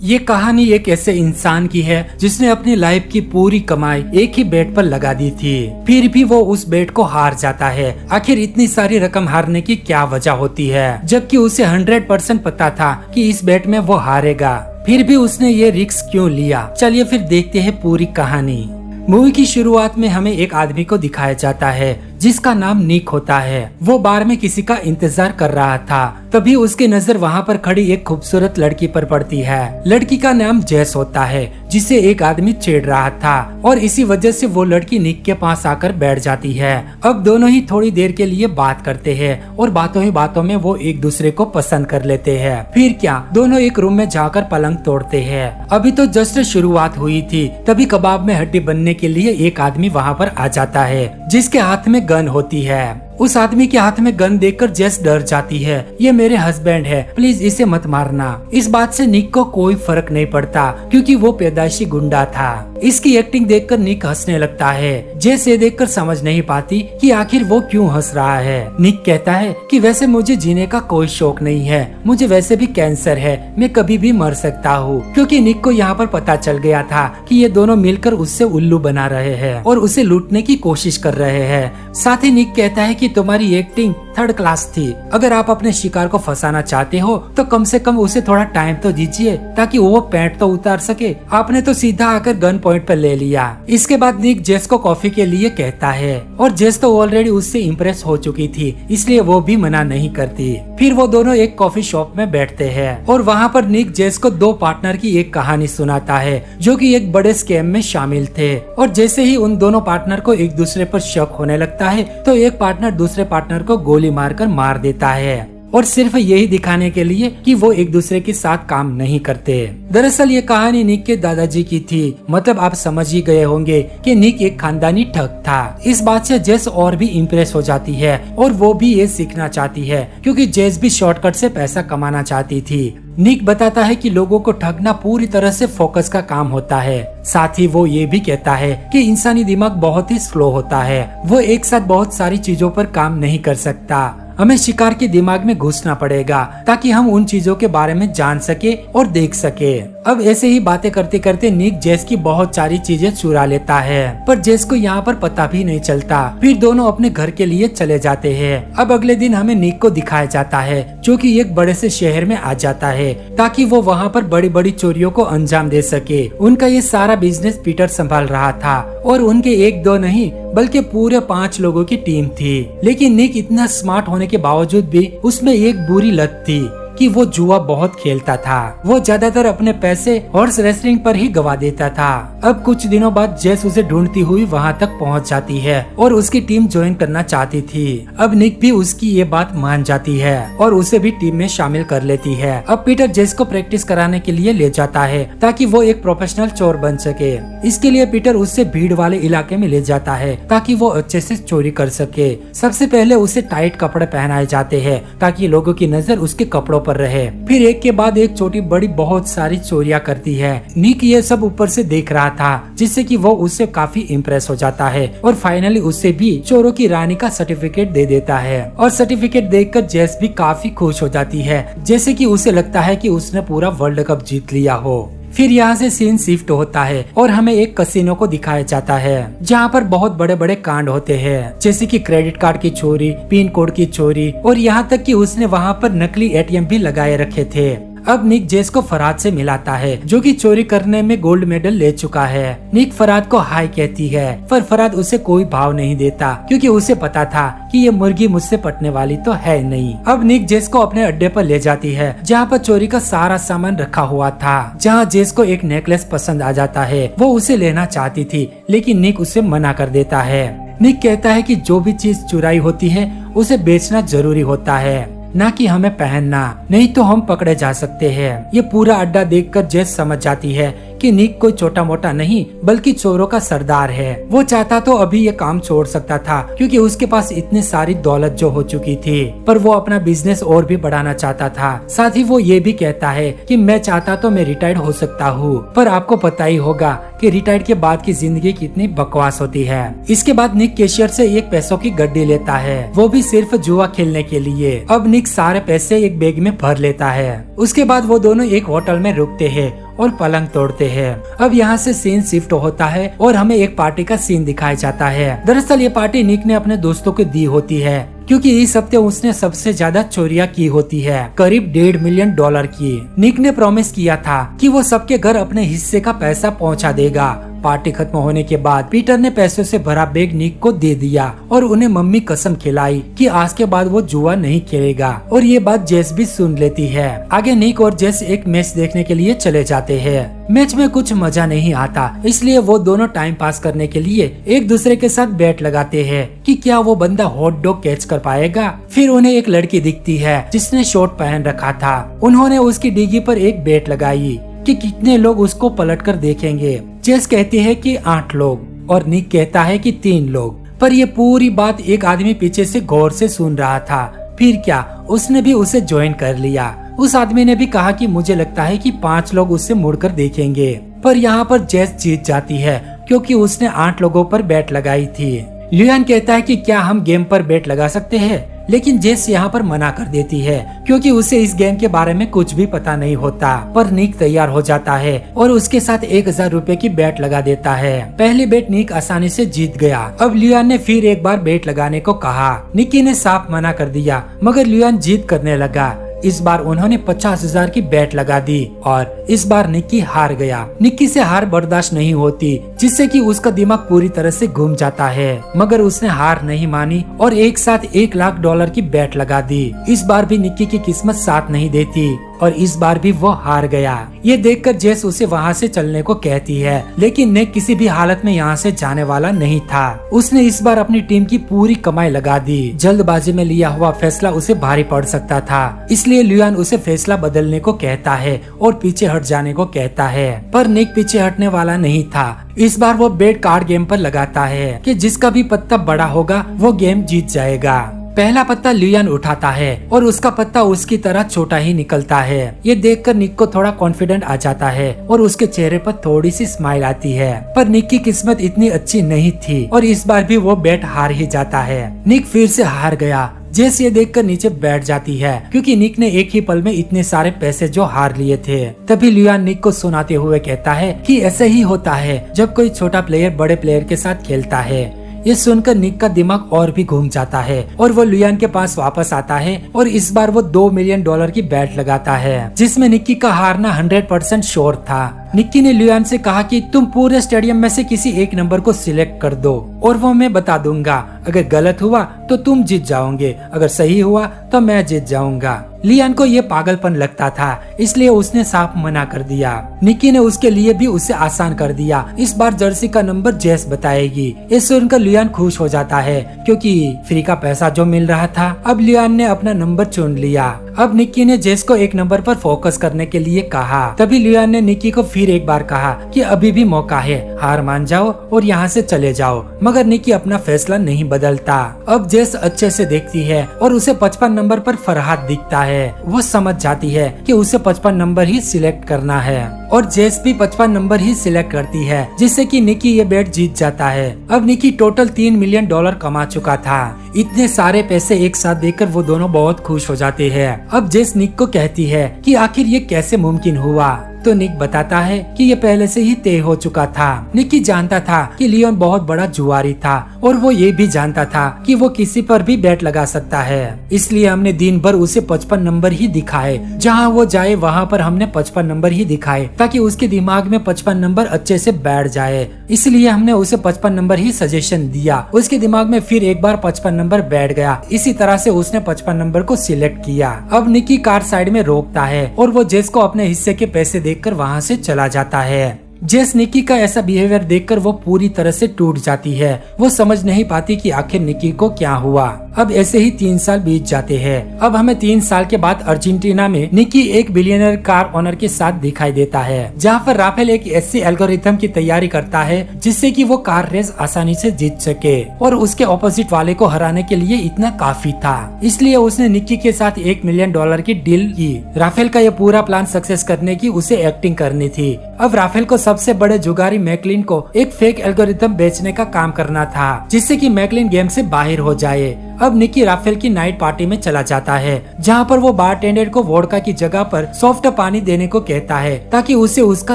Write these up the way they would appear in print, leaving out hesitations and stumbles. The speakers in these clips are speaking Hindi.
ये कहानी एक ऐसे इंसान की है जिसने अपनी लाइफ की पूरी कमाई एक ही बेट पर लगा दी थी, फिर भी वो उस बेट को हार जाता है। आखिर इतनी सारी रकम हारने की क्या वजह होती है, जबकि उसे 100% पता था कि इस बेट में वो हारेगा, फिर भी उसने ये रिस्क क्यों लिया। चलिए फिर देखते हैं पूरी कहानी। मूवी की शुरुआत में हमें एक आदमी को दिखाया जाता है जिसका नाम निक होता है। वो बार में किसी का इंतजार कर रहा था, तभी उसकी नजर वहाँ पर खड़ी एक खूबसूरत लड़की पर पड़ती है। लड़की का नाम जेस होता है, जिसे एक आदमी छेड़ रहा था और इसी वजह से वो लड़की निक के पास आकर बैठ जाती है। अब दोनों ही थोड़ी देर के लिए बात करते हैं और बातों ही बातों में वो एक दूसरे को पसंद कर लेते हैं। फिर क्या, दोनों एक रूम में जाकर पलंग तोड़ते हैं। अभी तो जस्ट शुरुआत हुई थी, तभी कबाब में हड्डी बनने के लिए एक आदमी वहाँ पर आ जाता है जिसके हाथ में गन होती है। उस आदमी के हाथ में गन देखकर जेस डर जाती है। ये मेरे हस्बैंड है, प्लीज इसे मत मारना। इस बात से निक को कोई फर्क नहीं पड़ता क्योंकि वो पैदाइशी गुंडा था। इसकी एक्टिंग देखकर निक हंसने लगता है। जेस ये देखकर समझ नहीं पाती कि आखिर वो क्यों हंस रहा है। निक कहता है कि वैसे मुझे जीने का कोई शौक नहीं है, मुझे वैसे भी कैंसर है, मैं कभी भी मर सकता हूँ। क्योंकि निक को यहाँ पर पता चल गया था कि ये दोनों मिलकर उससे उल्लू बना रहे हैं और उसे लूटने की कोशिश कर रहे हैं। साथ ही निक कहता है कि तुम्हारी एक्टिंग थर्ड क्लास थी। अगर आप अपने शिकार को फंसाना चाहते हो तो कम से कम उसे थोड़ा टाइम तो दीजिए ताकि वो पैंट तो उतार सके। आपने तो सीधा आकर गन पॉइंट पर ले लिया। इसके बाद निक जेस को कॉफी के लिए कहता है और जेस तो ऑलरेडी उससे इम्प्रेस हो चुकी थी, इसलिए वो भी मना नहीं करती। फिर वो दोनों एक कॉफी शॉप में बैठते हैं और वहाँ पर निक जेस को दो पार्टनर की एक कहानी सुनाता है जो कि एक बड़े स्कैम में शामिल थे। और जैसे ही उन दोनों पार्टनर को एक दूसरे पर शक होने लगता है तो एक पार्टनर दूसरे पार्टनर को गोली मारकर मार देता है, और सिर्फ यही दिखाने के लिए कि वो एक दूसरे के साथ काम नहीं करते। दरअसल ये कहानी निक के दादाजी की थी। मतलब आप समझ ही गए होंगे कि निक एक खानदानी ठग था। इस बात से जेस और भी इम्प्रेस हो जाती है और वो भी ये सीखना चाहती है क्योंकि जेस भी शॉर्टकट से पैसा कमाना चाहती थी। निक बताता है कि लोगों को ठगना पूरी तरह से फोकस का काम होता है। साथ ही वो ये भी कहता है कि इंसानी दिमाग बहुत ही स्लो होता है, वो एक साथ बहुत सारी चीजों पर काम नहीं कर सकता। हमें शिकार के दिमाग में घुसना पड़ेगा ताकि हम उन चीजों के बारे में जान सके और देख सके। अब ऐसे ही बातें करते करते निक जेस की बहुत सारी चीजें चुरा लेता है, पर जेस को यहाँ पर पता भी नहीं चलता। फिर दोनों अपने घर के लिए चले जाते हैं। अब अगले दिन हमें निक को दिखाया जाता है जो कि एक बड़े से शहर में आ जाता है ताकि वो वहाँ पर बड़ी बड़ी चोरियों को अंजाम दे सके। उनका ये सारा बिजनेस पीटर संभाल रहा था और उनके एक दो नहीं बल्कि पूरे 5 लोगों की टीम थी। लेकिन निक इतना स्मार्ट होने के बावजूद भी उसमें एक बुरी लत थी कि वो जुआ बहुत खेलता था। वो ज्यादातर अपने पैसे हॉर्स रेसलिंग पर ही गवा देता था। अब कुछ दिनों बाद जेस उसे ढूंढती हुई वहां तक पहुंच जाती है और उसकी टीम ज्वाइन करना चाहती थी। अब निक भी उसकी ये बात मान जाती है और उसे भी टीम में शामिल कर लेती है। अब पीटर जेस को प्रैक्टिस कराने के लिए ले जाता है ताकि वो एक प्रोफेशनल चोर बन सके। इसके लिए पीटर उससे भीड़ वाले इलाके में ले जाता है ताकि वो अच्छे से चोरी कर सके। सबसे पहले उसे टाइट कपड़े पहनाए जाते हैं ताकि लोगों की नजर उसके कपड़ों पर रहे। फिर एक के बाद एक छोटी बड़ी बहुत सारी चोरियां करती है। निक ये सब ऊपर से देख रहा था जिससे कि वो उससे काफी इम्प्रेस हो जाता है और फाइनली उससे भी चोरों की रानी का सर्टिफिकेट दे देता है। और सर्टिफिकेट देखकर जेस भी काफी खुश हो जाती है, जैसे कि उसे लगता है कि उसने पूरा वर्ल्ड कप जीत लिया हो। फिर यहाँ से सीन शिफ्ट होता है और हमें एक कसिनो को दिखाया जाता है जहाँ पर बहुत बड़े बड़े कांड होते हैं, जैसे कि क्रेडिट कार्ड की चोरी, पिन कोड की चोरी और यहाँ तक कि उसने वहाँ पर नकली एटीएम भी लगाए रखे थे। अब निक जेस को फराद से मिलाता है जो कि चोरी करने में गोल्ड मेडल ले चुका है। निक फराद को हाय कहती है पर फराद उसे कोई भाव नहीं देता क्योंकि उसे पता था कि ये मुर्गी मुझसे पटने वाली तो है नहीं। अब निक जेस को अपने अड्डे पर ले जाती है जहाँ पर चोरी का सारा सामान रखा हुआ था। जहाँ जेस को एक नेकलेस पसंद आ जाता है, वो उसे लेना चाहती थी लेकिन निक उसे मना कर देता है। निक कहता है कि जो भी चीज चुराई होती है उसे बेचना जरूरी होता है, ना कि हमें पहनना, नहीं तो हम पकड़े जा सकते हैं। ये पूरा अड्डा देखकर जेस समझ जाती है कि निक कोई छोटा मोटा नहीं बल्कि चोरों का सरदार है। वो चाहता तो अभी ये काम छोड़ सकता था क्योंकि उसके पास इतनी सारी दौलत जो हो चुकी थी, पर वो अपना बिजनेस और भी बढ़ाना चाहता था। साथ ही वो ये भी कहता है कि मैं चाहता तो मैं रिटायर्ड हो सकता हूँ, पर आपको पता ही होगा कि रिटायर्ड के बाद की जिंदगी कितनी बकवास होती है। इसके बाद निक कैशियर से एक पैसों की गड्डी लेता है, वो भी सिर्फ जुआ खेलने के लिए। अब निक सारे पैसे एक बैग में भर लेता है। उसके बाद वो दोनों एक होटल में रुकते हैं और पलंग तोड़ते हैं। अब यहाँ से सीन शिफ्ट होता है और हमें एक पार्टी का सीन दिखाया जाता है। दरअसल ये पार्टी निक ने अपने दोस्तों को दी होती है, क्योंकि इस हफ्ते उसने सबसे ज्यादा चोरियां की होती है, करीब $1.5 मिलियन की। निक ने प्रॉमिस किया था कि वो सबके घर अपने हिस्से का पैसा पहुंचा देगा। पार्टी खत्म होने के बाद पीटर ने पैसों से भरा बैग निक को दे दिया और उन्हें मम्मी कसम खिलाई कि आज के बाद वो जुआ नहीं खेलेगा, और ये बात जेस भी सुन लेती है। आगे निक और जेस एक मैच देखने के लिए चले जाते हैं। मैच में कुछ मजा नहीं आता, इसलिए वो दोनों टाइम पास करने के लिए एक दूसरे के साथ बैट लगाते हैं कि क्या वो बंदा हॉट डॉग कैच कर पाएगा। फिर उन्हें एक लड़की दिखती है जिसने शॉर्ट पहन रखा था। उन्होंने उसकी डिग्गी पर एक बैट लगाई कि कितने लोग उसको पलटकर देखेंगे। जेस कहती है कि 8 लोग और निक कहता है कि 3 लोग। पर ये पूरी बात एक आदमी पीछे से गौर से सुन रहा था। फिर क्या, उसने भी उसे ज्वाइन कर लिया। उस आदमी ने भी कहा कि मुझे लगता है कि 5 लोग उससे मुड़कर देखेंगे। पर यहाँ पर जेस जीत जाती है क्योंकि उसने 8 लोगों पर बैट लगाई थी। लियान कहता है कि क्या हम गेम पर बैट लगा सकते हैं, लेकिन जेस यहाँ पर मना कर देती है क्योंकि उसे इस गेम के बारे में कुछ भी पता नहीं होता। पर निक तैयार हो जाता है और उसके साथ 1000 रुपए की बैट लगा देता है। पहली बैट निक आसानी से जीत गया। अब लियान ने फिर एक बार बैट लगाने को कहा। निकी ने साफ मना कर दिया, मगर लियान जीत करने लगा। इस बार उन्होंने 50,000 की बैट लगा दी और इस बार निक्की हार गया। निक्की से हार बर्दाश्त नहीं होती, जिससे कि उसका दिमाग पूरी तरह से घूम जाता है, मगर उसने हार नहीं मानी और एक साथ $1 लाख की बैट लगा दी। इस बार भी निक्की की किस्मत साथ नहीं देती और इस बार भी वो हार गया। ये देखकर जेस उसे वहाँ से चलने को कहती है, लेकिन निक किसी भी हालत में यहाँ से जाने वाला नहीं था। उसने इस बार अपनी टीम की पूरी कमाई लगा दी। जल्दबाजी में लिया हुआ फैसला उसे भारी पड़ सकता था, इसलिए लियान उसे फैसला बदलने को कहता है और पीछे हट जाने को कहता है। पर निक पीछे हटने वाला नहीं था। इस बार वो बैट कार्ड गेम पर लगाता है कि जिसका भी पत्ता बड़ा होगा वो गेम जीत जाएगा। पहला पत्ता लियान उठाता है और उसका पत्ता उसकी तरह छोटा ही निकलता है। ये देखकर निक को थोड़ा कॉन्फिडेंट आ जाता है और उसके चेहरे पर थोड़ी सी स्माइल आती है। पर निक की किस्मत इतनी अच्छी नहीं थी और इस बार भी वो बैट हार ही जाता है। निक फिर से हार गया। जेस ये देखकर नीचे बैठ जाती है क्योंकि निक ने एक ही पल में इतने सारे पैसे जो हार लिए थे। तभी लियान निक को सुनाते हुए कहता है कि ऐसे ही होता है जब कोई छोटा प्लेयर बड़े प्लेयर के साथ खेलता है। ये सुनकर निक का दिमाग और भी घूम जाता है और वो लियान के पास वापस आता है और इस बार वो $2 मिलियन की बैट लगाता है, जिसमें निक्की का हारना 100% श्योर था। निक्की ने लियान से कहा कि तुम पूरे स्टेडियम में से किसी एक नंबर को सिलेक्ट कर दो और वो मैं बता दूंगा। अगर गलत हुआ तो तुम जीत जाओगे, अगर सही हुआ तो मैं जीत जाऊंगा। लियान को ये पागलपन लगता था, इसलिए उसने साफ मना कर दिया। निक्की ने उसके लिए भी उसे आसान कर दिया। इस बार जर्सी का नंबर जेस बताएगी। ये सुनकर लियान खुश हो जाता है क्योंकि फ्री का पैसा जो मिल रहा था। अब लियान ने अपना नंबर चुन लिया। अब निक्की ने जेस को एक नंबर पर फोकस करने के लिए कहा। तभी लियान ने निक्की को फिर एक बार कहा कि अभी भी मौका है, हार मान जाओ और यहाँ से चले जाओ, मगर निक्की अपना फैसला नहीं बदलता। अब जेस अच्छे से देखती है और उसे 55 नंबर पर फरहाद दिखता है। वो समझ जाती है कि उसे 55 नंबर ही सिलेक्ट करना है और जेस भी 55 नंबर ही सिलेक्ट करती है, जिससे कि निक्की ये बैट जीत जाता है। अब निक्की टोटल $3 मिलियन कमा चुका था। इतने सारे पैसे एक साथ देखकर वो दोनों बहुत खुश हो जाते हैं। अब जेस निक को कहती है कि आखिर ये कैसे मुमकिन हुआ, तो निक बताता है कि ये पहले से ही तय हो चुका था। निकी जानता था कि लियोन बहुत बड़ा जुआरी था और वो ये भी जानता था कि वो किसी पर भी बैट लगा सकता है, इसलिए हमने दिन भर उसे 55 नंबर ही दिखाए। जहां वो जाए वहां पर हमने 55 नंबर ही दिखाए ताकि उसके दिमाग में 55 नंबर अच्छे से बैठ जाए। इसलिए हमने उसे 55 नंबर ही सजेशन दिया। उसके दिमाग में फिर एक बार 55 नंबर बैठ गया। इसी तरह से उसने 55 नंबर को सिलेक्ट किया। अब निकी कार साइड में रोकता है और वो जेस को अपने हिस्से के पैसे देखकर वहाँ से चला जाता है। जेस निकी का ऐसा बिहेवियर देखकर वो पूरी तरह से टूट जाती है। वो समझ नहीं पाती कि आखिर निकी को क्या हुआ। अब ऐसे ही 3 साल बीत जाते हैं। अब हमें 3 साल के बाद अर्जेंटीना में निकी एक बिलियनर कार ओनर के साथ दिखाई देता है, जहाँ पर राफेल एक ऐसी एल्गोरिथम की तैयारी करता है जिससे कि वो कार रेस आसानी से जीत सके और उसके ऑपोजिट वाले को हराने के लिए इतना काफी था। इसलिए उसने निकी के साथ $1 मिलियन की डील की। राफेल का ये पूरा प्लान सक्सेस करने की उसे एक्टिंग करनी थी। अब राफेल को सबसे बड़े जुगारी मैकलिन को एक फेक एल्गोरिथम बेचने का काम करना था, जिससे कि मैकलिन गेम से बाहर हो जाए। अब निकी राफेल की नाइट पार्टी में चला जाता है, जहाँ पर वो बारटेंडर को वोडका की जगह पर सॉफ्ट पानी देने को कहता है ताकि उसे उसका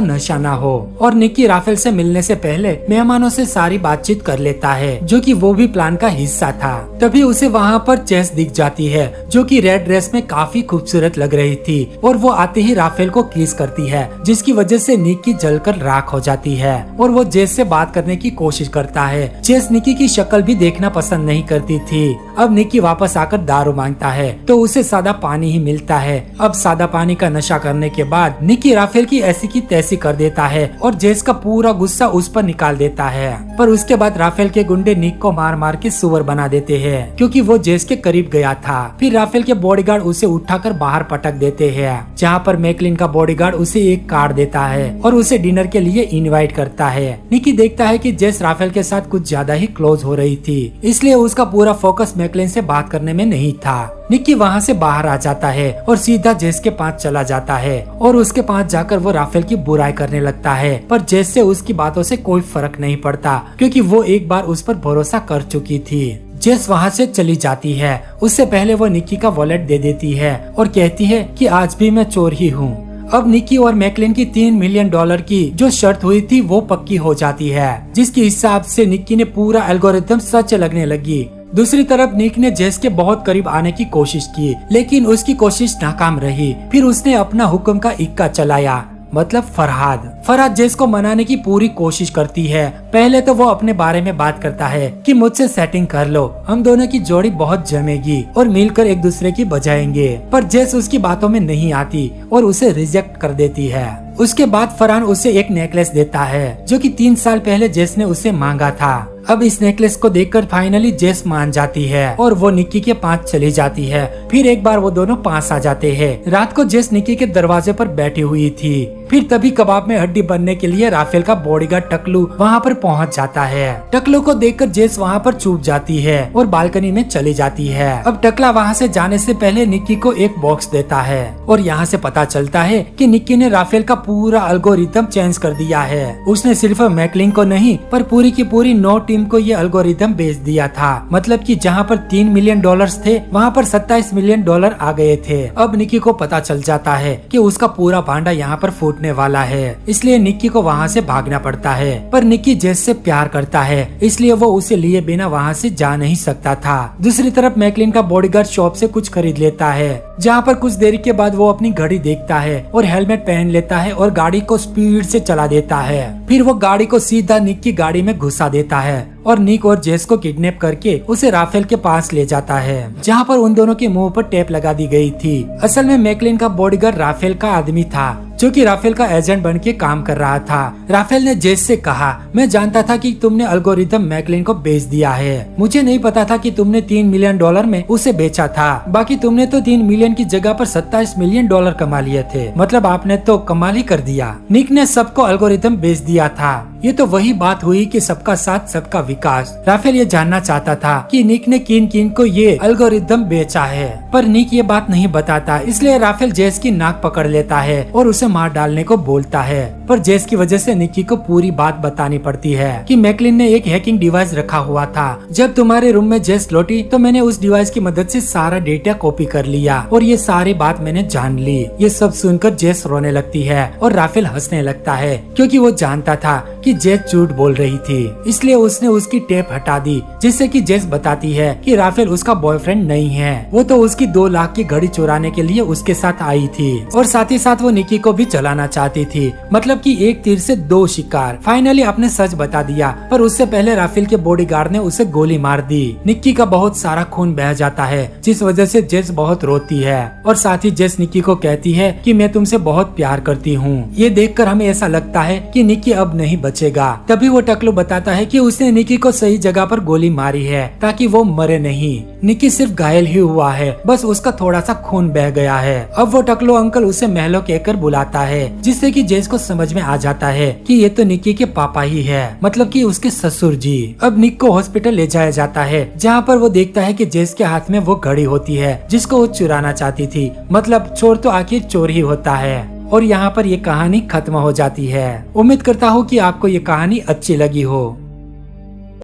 नशा ना हो। और निकी राफेल से मिलने से पहले मेहमानों से सारी बातचीत कर लेता है, जो कि वो भी प्लान का हिस्सा था। तभी उसे वहाँ पर जेस दिख जाती है, जो कि रेड ड्रेस में काफी खूबसूरत लग रही थी, और वो आते ही राफेल को किस करती है, जिसकी वजह से निकी जलकर राख हो जाती है। और वो जेस से बात करने की कोशिश करता है। जेस निकी की शक्ल भी देखना पसंद नहीं करती थी। अब निकी वापस आकर दारू मांगता है तो उसे सादा पानी ही मिलता है। अब सादा पानी का नशा करने के बाद निकी राफेल की ऐसी की तैसी कर देता है और जेस का पूरा गुस्सा उस पर निकाल देता है। पर उसके बाद राफेल के गुंडे निक को मार मार के सुअर बना देते हैं, क्योंकि वो जेस के करीब गया था। फिर राफेल के बॉडीगार्ड उसे उठाकर बाहर पटक देते हैं, जहाँ पर मैकलिन का बॉडीगार्ड उसे एक कार्ड देता है और उसे डिनर के लिए इनवाइट करता है। निकी देखता है कि जेस राफेल के साथ कुछ ज्यादा ही क्लोज हो रही थी, इसलिए उसका पूरा फोकस मैकलिन से बात करने में नहीं था। निकी वहाँ से बाहर आ जाता है और सीधा जेस के पास चला जाता है और उसके पास जाकर वो राफेल की बुराई करने लगता है। पर जेस से उसकी बातों से कोई फर्क नहीं पड़ता, क्योंकि वो एक बार उस पर भरोसा कर चुकी थी। जेस वहाँ से चली जाती है। उससे पहले वो निकी का वॉलेट दे देती है और कहती है कि आज भी मैं चोर ही हूँ। अब निकी और मैकलिन की $3 मिलियन की जो शर्त हुई थी वो पक्की हो जाती है, जिसके हिसाब से निकी ने पूरा एल्गोरिथम सच लगने लगी। दूसरी तरफ निक ने जेस के बहुत करीब आने की कोशिश की, लेकिन उसकी कोशिश नाकाम रही। फिर उसने अपना हुक्म का इक्का चलाया, मतलब फरहाद जेस को मनाने की पूरी कोशिश करती है। पहले तो वो अपने बारे में बात करता है कि मुझसे सेटिंग कर लो, हम दोनों की जोड़ी बहुत जमेगी और मिलकर एक दूसरे की बजाएंगे। पर जेस उसकी बातों में नहीं आती और उसे रिजेक्ट कर देती है। उसके बाद फरहान उसे एक नेकलेस देता है, जो कि 3 साल पहले जेस ने उसे मांगा था। अब इस नेकलेस को देखकर फाइनली जेस मान जाती है और वो निकी के पास चली जाती है। फिर एक बार वो दोनों पास आ जाते हैं। रात को जेस निकी के दरवाजे पर बैठी हुई थी। फिर तभी कबाब में हड्डी बनने के लिए राफेल का बॉडीगार्ड टकलू वहाँ पर पहुँच जाता है। टकलू को देखकर जेस वहाँ पर चुप जाती है और बालकनी में चली जाती है। अब टकला वहाँ से जाने से पहले निकी को एक बॉक्स देता है और यहाँ से पता चलता है कि निकी ने राफेल का पूरा एल्गोरिथम चेंज कर दिया है। उसने सिर्फ मैकलिन को नहीं पर पूरी की पूरी 9 टीम को ये एल्गोरिथम बेच दिया था। मतलब कि जहाँ पर $3 मिलियन थे, वहाँ पर $27 मिलियन आ गए थे। अब निकी को पता चल जाता है कि उसका पूरा भांडा यहाँ पर फूटने वाला है, इसलिए निकी को वहाँ से भागना पड़ता है। पर निकी जेस से प्यार करता है, इसलिए वो उसे लिए बिना वहाँ से जा नहीं सकता था। दूसरी तरफ मैकलिन का बॉडीगार्ड शॉप से कुछ खरीद लेता है, जहाँ पर कुछ देर के बाद वो अपनी घड़ी देखता है और हेलमेट पहन लेता है और गाड़ी को स्पीड से चला देता है। फिर वो गाड़ी को सीधा निक की गाड़ी में घुसा देता है और निक और जेस को किडनैप करके उसे राफेल के पास ले जाता है, जहाँ पर उन दोनों के मुंह पर टेप लगा दी गई थी। असल में मैकलिन का बॉडीगार्ड राफेल का आदमी था, जो कि राफेल का एजेंट बन के काम कर रहा था। राफेल ने जेस से कहा, मैं जानता था कि तुमने एल्गोरिथम मैकलिन को बेच दिया है, मुझे नहीं पता था कि तुमने $3 मिलियन में उसे बेचा था। बाकी तुमने तो 3 मिलियन की जगह पर $27 मिलियन कमा लिए थे, मतलब आपने तो कमाल ही कर दिया। निक ने सबको एल्गोरिथम बेच दिया था। ये तो वही बात हुई कि सबका साथ सबका विकास। राफेल ये जानना चाहता था कि निक ने किन किन को ये एल्गोरिथम बेचा है, पर निक ये बात नहीं बताता, इसलिए राफेल जेस की नाक पकड़ लेता है और उसे मार डालने को बोलता है। पर जेस की वजह से निकी को पूरी बात बतानी पड़ती है कि मैकलिन ने एक हैकिंग डिवाइस रखा हुआ था। जब तुम्हारे रूम में जेस लौटी तो मैंने उस डिवाइस की मदद से सारा डेटा कॉपी कर लिया और ये सारी बात मैंने जान ली। ये सब सुनकर जेस रोने लगती है और राफेल हंसने लगता है, क्योंकि वो जानता था कि जेस झूठ बोल रही थी, इसलिए उसने उसकी टेप हटा दी, जिससे कि जेस बताती है कि राफेल उसका बॉयफ्रेंड नहीं है, वो तो उसकी 2 लाख की घड़ी चुराने के लिए उसके साथ आई थी और साथ ही साथ वो निकी को भी चलाना चाहती थी। मतलब कि एक तीर से 2 शिकार। फाइनली आपने सच बता दिया, पर उससे पहले राफेल के बॉडीगार्ड ने उसे गोली मार दी। निकी का बहुत सारा खून बह जाता है, जिस वजह से जेस बहुत रोती है और साथ ही जेस निकी को कहती है कि मैं तुमसे बहुत प्यार करती हूँ। ये देखकर हमें ऐसा लगता है कि निकी अब नहीं बचेगा। तभी वो टकलू बताता है कि उसने निकी को सही जगह पर गोली मारी है ताकि वो मरे नहीं। निकी सिर्फ घायल ही हुआ है, बस उसका थोड़ा सा खून बह गया है। अब वो टकलू अंकल उसे महलो कहकर बुलाता है, जिससे कि जेस को समझ में आ जाता है कि ये तो निकी के पापा ही है, मतलब कि उसके ससुर जी। अब निक को हॉस्पिटल ले जाया जाता है, जहाँ पर वो देखता है कि जेस के हाथ में वो घड़ी होती है जिसको वो चुराना चाहती थी। मतलब चोर तो आखिर चोर ही होता है। और यहाँ पर ये कहानी खत्म हो जाती है। उम्मीद करता हूँ कि आपको ये कहानी अच्छी लगी हो।